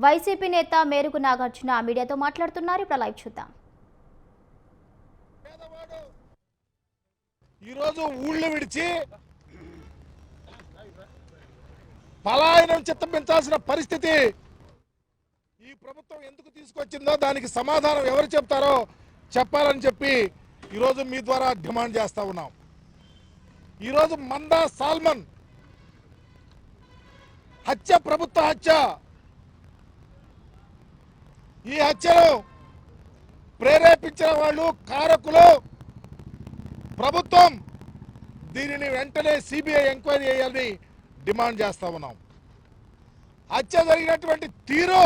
YCP నేత మేరుగు నాగార్జున మీడియాతో మాట్లాడుతున్నారు. ఇప్పుడు లైవ్ చూద్దాం. ఈరోజు ఊళ్ళు విడిచి పలాయనం చిత్తపించాల్సిన పరిస్థితి ఈ ప్రభుత్వం ఎందుకు తీసుకొచ్చిందో దానికి సమాధానం ఎవరు చెప్తారో చెప్పాలని చెప్పి ఈరోజు మీ ద్వారా డిమాండ్ చేస్తా ఉన్నాం. ఈరోజు మందా సాల్మన్ హత్య ప్రభుత్వ హత్య. ఈ హత్యను ప్రేరేపించిన వాళ్ళు కారకులు. ప్రభుత్వం దీనిని వెంటనే సిబిఐ ఎంక్వైరీ చేయాలని డిమాండ్ చేస్తా ఉన్నాం. హత్య జరిగినటువంటి తీరు,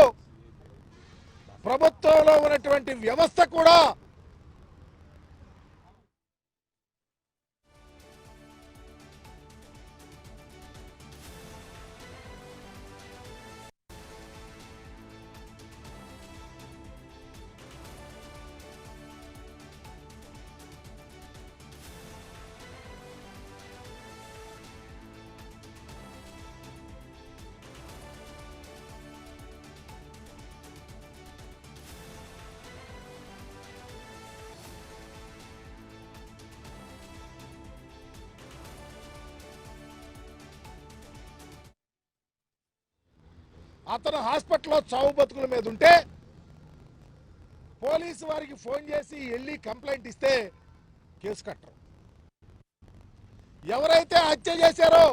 ప్రభుత్వంలో ఉన్నటువంటి వ్యవస్థ కూడా అతను హాస్పిటల్లో చావు బతుకుల మీద ఉంటే పోలీసు వారికి ఫోన్ చేసి వెళ్ళి కంప్లైంట్ ఇస్తే కేసు కట్టరు. ఎవరైతే హత్య చేశారో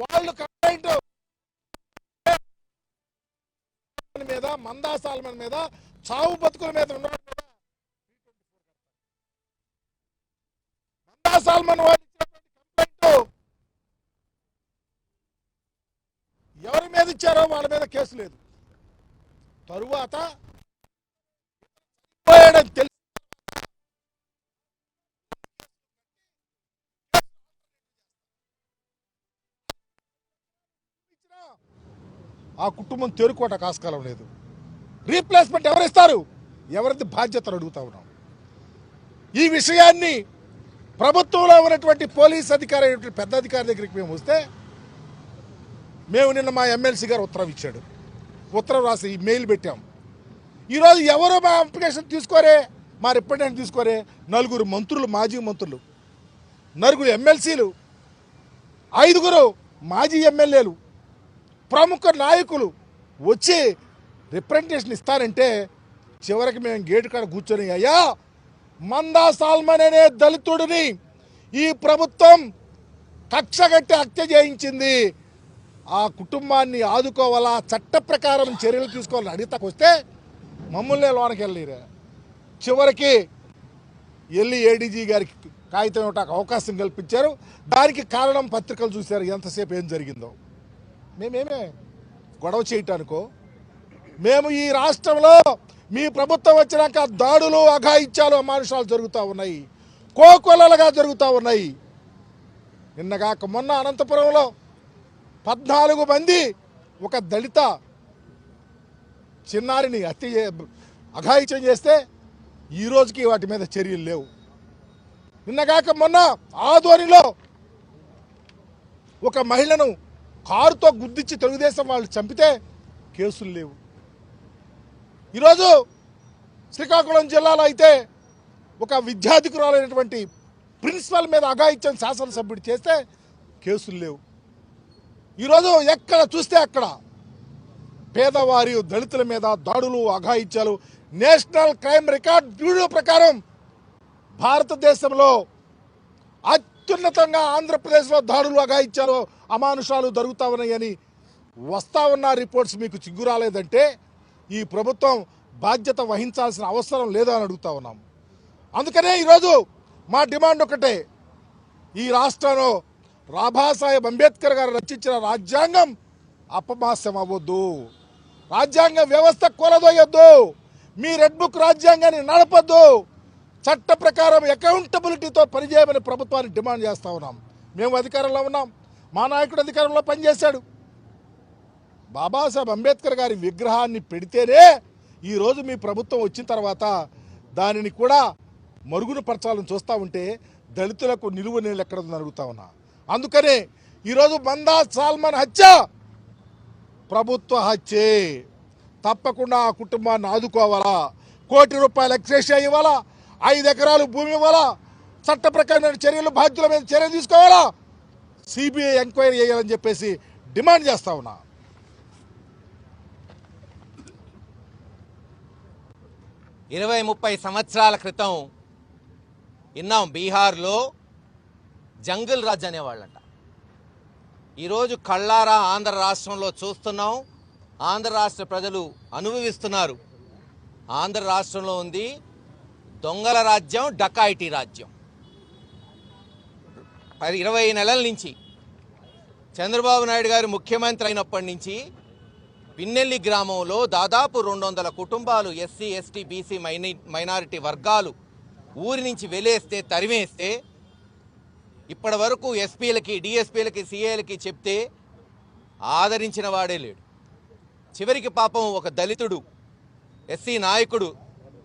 వాళ్ళు కంప్లైంట్ మీద, మందా సాల్మన్ మీద, చావు బతుకుల మీద ఉన్న మందా సాల్మన్ వాళ్ళు కంప్లైంట్ ఎవరి మీద ఇచ్చారో వాళ్ళ మీద కేసు లేదు. తరువాత ఆ కుటుంబం తేరుకోట కాస్కాలం లేదు. రీప్లేస్మెంట్ ఎవరిస్తారు, ఎవరిది బాధ్యతలు అడుగుతా ఉన్నాం. ఈ విషయాన్ని ప్రభుత్వంలో ఉన్నటువంటి పోలీస్ అధికారి, పెద్ద అధికారి దగ్గరికి మేము వస్తే, మేము నిన్న మా ఎమ్మెల్సీ గారు ఉత్తరం ఇచ్చాడు. ఉత్తరం రాసి మెయిల్ పెట్టాం. ఈరోజు ఎవరు మా అప్లికేషన్ తీసుకోరే, మా రిప్రజెంటేషన్ తీసుకోరే. 4 మంత్రులు, మాజీ మంత్రులు, 4 ఎమ్మెల్సీలు, 5 మాజీ ఎమ్మెల్యేలు, ప్రముఖ నాయకులు వచ్చి రిప్రజెంటేషన్ ఇస్తారంటే చివరికి మేము గేటు కాడ కూర్చొని, అయ్యా మందా సాల్మన్ అనే దళితుడిని ఈ ప్రభుత్వం కక్షగట్టి హత్య చేయించింది, ఆ కుటుంబాన్ని ఆదుకోవాలా, చట్ట ప్రకారం చర్యలు తీసుకోవాలని అడిగితకు వస్తే మమ్మల్ని లోనకి వెళ్ళిరా. చివరికి వెళ్ళి ఏడీజీ గారికి కాగితం ఇవ్వటానికి అవకాశం కల్పించారు. దానికి కారణం పత్రికలు చూశారు ఎంతసేపు ఏం జరిగిందో. మేమేమే గొడవ చేయటానికో, మేము ఈ రాష్ట్రంలో మీ ప్రభుత్వం వచ్చినాక దాడులు, అఘాయిత్యాలు, అమానుషాలు జరుగుతూ ఉన్నాయి, కోకొల్లలుగా జరుగుతూ ఉన్నాయి. నిన్నగాక మొన్న అనంతపురంలో 14 మంది ఒక దళిత చిన్నారిని అఘాయిత్యం చేస్తే ఈ రోజుకి వాటి మీద చర్యలు లేవు. నిన్నగాక మొన్న ఆదోనిలో ఒక మహిళను కారుతో గుద్దించి తెలుగుదేశం వాళ్ళు చంపితే కేసులు లేవు. ఈరోజు శ్రీకాకుళం జిల్లాలో అయితే ఒక విద్యాధికురాలైనటువంటి ప్రిన్సిపల్ మీద అఘాయిత్యం శాసనసభ్యుడు చేస్తే కేసులు లేవు. ఈరోజు ఎక్కడ చూస్తే అక్కడ పేదవారి, దళితుల మీద దాడులు, అఘాయిత్యాలు. నేషనల్ క్రైమ్ రికార్డ్ బ్యూరో ప్రకారం భారతదేశంలో అత్యున్నతంగా ఆంధ్రప్రదేశ్లో దాడులు, అఘాయిత్యాలు, అమానుషాలు జరుగుతూ ఉన్నాయని వస్తూ ఉన్న రిపోర్ట్స్ మీకు చిగ్గు రాలేదంటే ఈ ప్రభుత్వం బాధ్యత వహించాల్సిన అవసరం లేదా అని అడుగుతా ఉన్నాం. అందుకనే ఈరోజు మా డిమాండ్ ఒకటే, ఈ రాష్ట్రంలో బాబాసాహెబ్ అంబేద్కర్ గారు రచించిన రాజ్యాంగం అపమాస్యం అవ్వద్దు, రాజ్యాంగ వ్యవస్థ కూలదోయొద్దు, మీ రెడ్ బుక్ రాజ్యాంగాన్ని నడపద్దు, చట్ట ప్రకారం అకౌంటబిలిటీతో పనిచేయమని ప్రభుత్వాన్ని డిమాండ్ చేస్తూ ఉన్నాం. మేము అధికారంలో ఉన్నాం, మా నాయకుడు అధికారంలో పనిచేశాడు. బాబాసాహెబ్ అంబేద్కర్ గారి విగ్రహాన్ని పెడితేనే ఈరోజు మీ ప్రభుత్వం వచ్చిన తర్వాత దానిని కూడా మరుగున పరచాలని చూస్తూ ఉంటే దళితులకు నిలువ నీళ్ళు ఎక్కడ అడుగుతా ఉన్నా. అందుకనే ఈరోజు మందా సాల్మన్ హత్య ప్రభుత్వ హత్యే. తప్పకుండా ఆ కుటుంబాన్ని ఆదుకోవాలా, ₹1 కోటి ఎక్స్‌గ్రేషియా ఇవ్వాలా, 5 ఎకరాలు భూమి ఇవ్వాలా, చట్ట ప్రకారమైన చర్యలు బాధ్యుల మీద చర్యలు తీసుకోవాలా, సిబిఐ ఎంక్వైరీ చేయాలని చెప్పేసి డిమాండ్ చేస్తా ఉన్నా. 20-30 సంవత్సరాల క్రితం విన్నాం బీహార్లో జంగిల్ రాజ్ అనేవాళ్ళంట. ఈరోజు కళ్ళారా ఆంధ్ర రాష్ట్రంలో చూస్తున్నాం, ఆంధ్ర రాష్ట్ర ప్రజలు అనుభవిస్తున్నారు. ఆంధ్ర రాష్ట్రంలో ఉంది దొంగల రాజ్యం, డకాయిటీ రాజ్యం. 20 నెలల నుంచి చంద్రబాబు నాయుడు గారు ముఖ్యమంత్రి అయినప్పటి నుంచి పిన్నెల్లి గ్రామంలో దాదాపు 200 కుటుంబాలు ఎస్సీ, ఎస్టీ, బీసీ, మైనారిటీ వర్గాలు ఊరి నుంచి వెలేస్తే, తరిమేస్తే ఇప్పటి వరకు ఎస్పీలకి, డిఎస్పీలకి, సిఐలకి చెప్తే ఆదరించిన వాడే లేడు. చివరికి పాపం ఒక దళితుడు ఎస్సీ నాయకుడు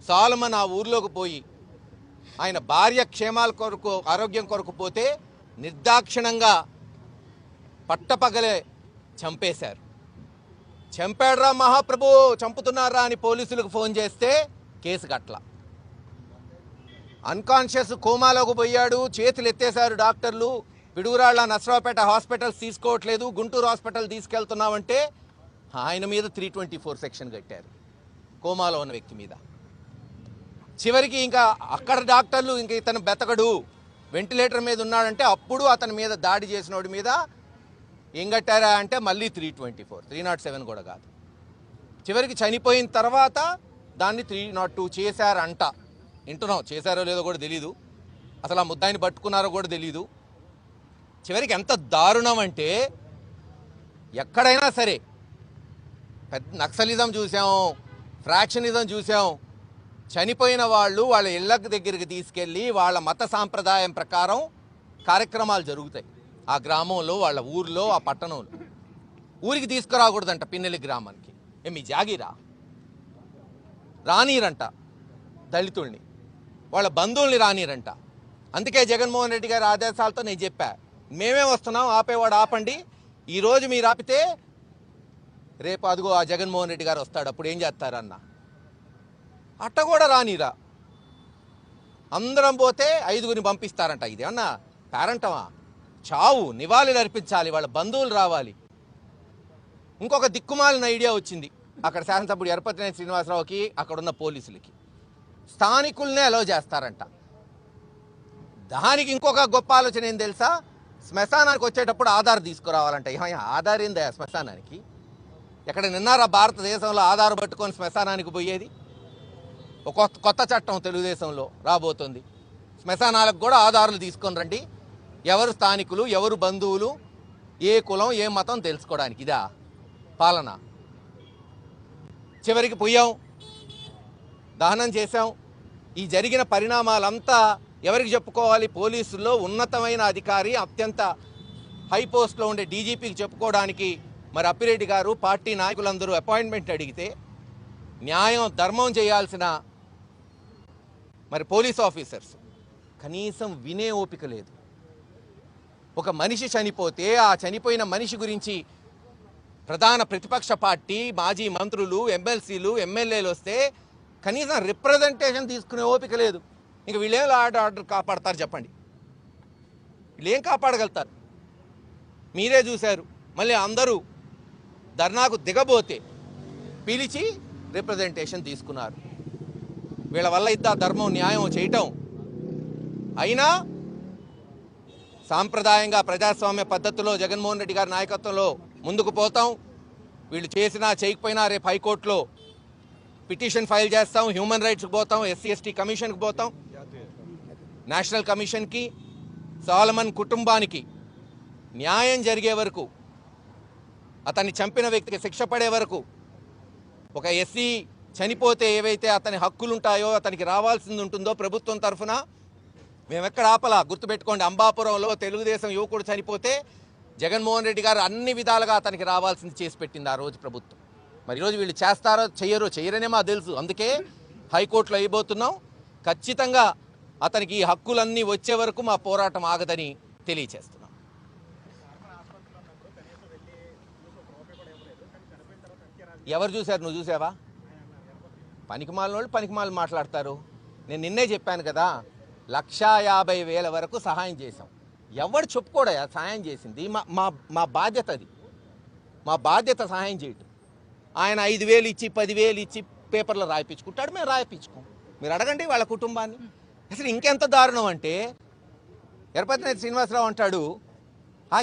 సాలమన్ ఆ ఊర్లోకి పోయి ఆయన భార్య క్షేమాల కొరకు, ఆరోగ్యం కొరకు పోతే నిర్దాక్షిణంగా పట్టపగలే చంపేశారు. చంపాడ్రా మహాప్రభు, చంపుతున్నారా అని పోలీసులకు ఫోన్ చేస్తే కేసు కట్ల. అన్కాన్షియస్ కోమాలోకి పోయాడు, చేతులు ఎత్తేశారు డాక్టర్లు. పిడుగురాళ్ళ, నసరావుపేట హాస్పిటల్స్ తీసుకోవట్లేదు, గుంటూరు హాస్పిటల్ తీసుకెళ్తున్నామంటే ఆయన మీద 324 సెక్షన్ కట్టారు, కోమాలో ఉన్న వ్యక్తి మీద. చివరికి ఇంకా అక్కడ డాక్టర్లు ఇంక ఇతను బెతకడు, వెంటిలేటర్ మీద ఉన్నాడంటే అప్పుడు అతని మీద దాడి చేసినోడి మీద ఏం కట్టారా అంటే మళ్ళీ 324, 307 కూడా కాదు. చివరికి చనిపోయిన తర్వాత దాన్ని 302 చేశారంట. వింటున్నాం, చేశారో లేదో కూడా తెలీదు, అసలు ఆ ముద్దాయిని పట్టుకున్నారో కూడా తెలీదు. చివరికి ఎంత దారుణం అంటే ఎక్కడైనా సరే పెద్ద నక్సలిజం చూసాం, ఫ్రాక్షనిజం చూసాం. చనిపోయిన వాళ్ళు వాళ్ళ ఇళ్ళ దగ్గరికి తీసుకెళ్ళి వాళ్ళ మత సాంప్రదాయం ప్రకారం కార్యక్రమాలు జరుగుతాయి. ఆ గ్రామంలో, వాళ్ళ ఊర్లో, ఆ పట్టణంలో. ఊరికి తీసుకురాకూడదంట పిన్నెల్లి గ్రామానికి. మీ జాగిరా రానీరంట, దళితుల్ని వాళ్ళ బంధువుల్ని రానీరంట. అందుకే జగన్మోహన్ రెడ్డి గారి ఆదేశాలతో నేను చెప్పా, మేమే వస్తున్నాం, ఆపేవాడు ఆపండి. ఈరోజు మీరు ఆపితే రేపు అదిగో ఆ జగన్మోహన్ రెడ్డి గారు వస్తాడు, అప్పుడు ఏం చేస్తారన్న. అట్ట కూడా రానీరా. అందరం పోతే 5గురిని పంపిస్తారంట. ఇదేమన్నా పేరంటమా? చావు, నివాళులు అర్పించాలి, వాళ్ళ బంధువులు రావాలి. ఇంకొక దిక్కుమాలిన ఐడియా వచ్చింది అక్కడ శాసనసభ్యుడు ఎరపతినేని శ్రీనివాసరావుకి, అక్కడున్న పోలీసులకి. స్థానికులనే అలౌ చేస్తారంట. దానికి ఇంకొక గొప్ప ఆలోచన ఏం తెలుసా? శ్మశానానికి వచ్చేటప్పుడు ఆధార్ తీసుకురావాలంట. ఆధార్ ఏందా శ్మశానానికి? ఎక్కడ నిన్నారా భారతదేశంలో ఆధార్ పట్టుకొని శ్మశానానికి పోయేది? ఒక కొత్త చట్టం తెలుగుదేశంలో రాబోతుంది. శ్మశానాలకు కూడా ఆధారాలు తీసుకొని రండి, ఎవరు స్థానికులు, ఎవరు బంధువులు, ఏ కులం, ఏ మతం తెలుసుకోవడానికి. ఇదా పాలన? చివరికి పోయాం, దహనం చేశాం. ఈ జరిగిన పరిణామాలంతా ఎవరికి చెప్పుకోవాలి? పోలీసుల్లో ఉన్నతమైన అధికారి, అత్యంత హై పోస్ట్లో ఉండే డీజీపీకి చెప్పుకోవడానికి మరి అప్పిరెడ్డి గారు, పార్టీ నాయకులందరూ అపాయింట్మెంట్ అడిగితే న్యాయం, ధర్మం చేయాల్సిన మరి పోలీస్ ఆఫీసర్స్ కనీసం వినే ఓపిక లేదు. ఒక మనిషి చనిపోతే ఆ చనిపోయిన మనిషి గురించి ప్రధాన ప్రతిపక్ష పార్టీ, మాజీ మంత్రులు, ఎమ్మెల్సీలు, ఎమ్మెల్యేలు వస్తే కనీసం రిప్రజెంటేషన్ తీసుకునే ఓపిక లేదు. ఇంక వీళ్ళేం ఆర్డర్ కాపాడతారు చెప్పండి? వీళ్ళేం కాపాడగలుగుతారు? మీరే చూశారు. మళ్ళీ అందరూ ధర్నాకు దిగబోతే పిలిచి రిప్రజెంటేషన్ తీసుకున్నారు. వీళ్ళ వల్ల ఇద్దా ధర్మం, న్యాయం చేయటం. అయినా సాంప్రదాయంగా ప్రజాస్వామ్య పద్ధతిలో జగన్మోహన్ రెడ్డి గారి నాయకత్వంలో ముందుకు పోతాం. వీళ్ళు చేసినా చేయకపోయినా రేపు హైకోర్టులో పిటిషన్ ఫైల్ చేస్తాం, హ్యూమన్ రైట్స్కి పోతాం, ఎస్సీ ఎస్టీ కమిషన్కి పోతాం, నేషనల్ కమిషన్కి. సాలమన్ కుటుంబానికి న్యాయం జరిగే వరకు, అతన్ని చంపిన వ్యక్తికి శిక్ష పడే వరకు, ఒక ఎస్సీ చనిపోతే ఏవైతే అతని హక్కులు ఉంటాయో, అతనికి రావాల్సింది ఉంటుందో ప్రభుత్వం తరఫున, మేము ఎక్కడ ఆపలా. గుర్తుపెట్టుకోండి, అంబాపురంలో తెలుగుదేశం యువకుడు చనిపోతే జగన్మోహన్ రెడ్డి గారు అన్ని విధాలుగా అతనికి రావాల్సింది చేసి పెట్టింది ఆ రోజు ప్రభుత్వం. మరి ఈరోజు వీళ్ళు చేస్తారో చేయరనే మాకు తెలుసు. అందుకే హైకోర్టులో అయిపోతున్నాం. ఖచ్చితంగా అతనికి ఈ హక్కులన్నీ వచ్చే వరకు మా పోరాటం ఆగదని తెలియచేస్తున్నాం. ఎవరు చూశారు? నువ్వు చూసావా? పనికిమాలిన వాళ్ళు పనికిమాలు మాట్లాడతారు. నేను నిన్నే చెప్పాను కదా, 1,50,000 వరకు సహాయం చేశాం. ఎవరు చెప్పుకోడా సహాయం చేసింది? మా బాధ్యత అది. మా బాధ్యత సహాయం చేయటం. ఆయన 5,000 ఇచ్చి 10,000 ఇచ్చి పేపర్లో రాయిపించుకుంటాడు, మేము రాయిపించుకోం. మీరు అడగండి వాళ్ళ కుటుంబాన్ని. అసలు ఇంకెంత దారుణం అంటే, ఎరపతినేని శ్రీనివాసరావు అంటాడు,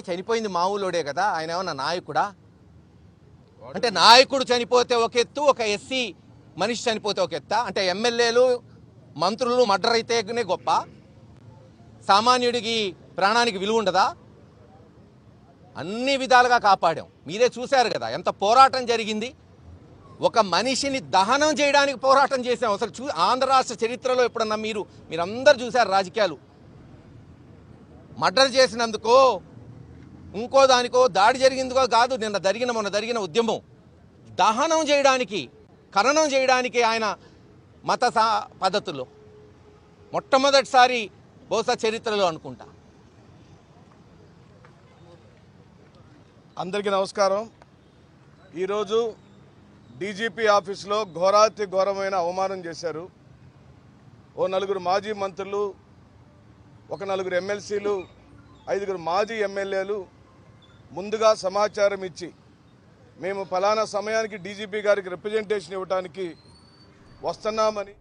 చనిపోయింది మా ఊళ్ళోడే కదా, ఆయన ఏమన్నా నాయకుడా అంటే? నాయకుడు చనిపోతే ఒక ఎత్తు, ఒక ఎస్సీ మనిషి చనిపోతే ఒక ఎత్తా? అంటే ఎమ్మెల్యేలు మంత్రులు మర్డర్ అయితేనే గొప్ప, సామాన్యుడికి ప్రాణానికి విలువ ఉండదా? అన్ని విధాలుగా కాపాడాం. మీరే చూశారు కదా ఎంత పోరాటం జరిగింది. ఒక మనిషిని దహనం చేయడానికి పోరాటం చేశాం. అసలు ఆంధ్ర రాష్ట్ర చరిత్రలో ఎప్పుడన్నా మీరందరూ చూశారు రాజకీయాలు. మర్డర్ చేసినందుకో ఇంకో దానికో దాడి జరిగిందికో కాదు, మొన్న జరిగిన ఉద్యమం దహనం చేయడానికి, ఖననం చేయడానికి ఆయన మత పద్ధతుల్లో మొట్టమొదటిసారి బహుశా చరిత్రలో అనుకుంటా. అందరికీ నమస్కారం. ఈరోజు డీజీపీ ఆఫీసులో ఘోరాతి ఘోరమైన అవమానం చేశారు. ఓ 4 మాజీ మంత్రులు, ఒక 4 ఎమ్మెల్సీలు, 5 మాజీ ఎమ్మెల్యేలు ముందుగా సమాచారం ఇచ్చి మేము ఫలానా సమయానికి డీజీపీ గారికి రిప్రజెంటేషన్ ఇవ్వడానికి వస్తున్నామని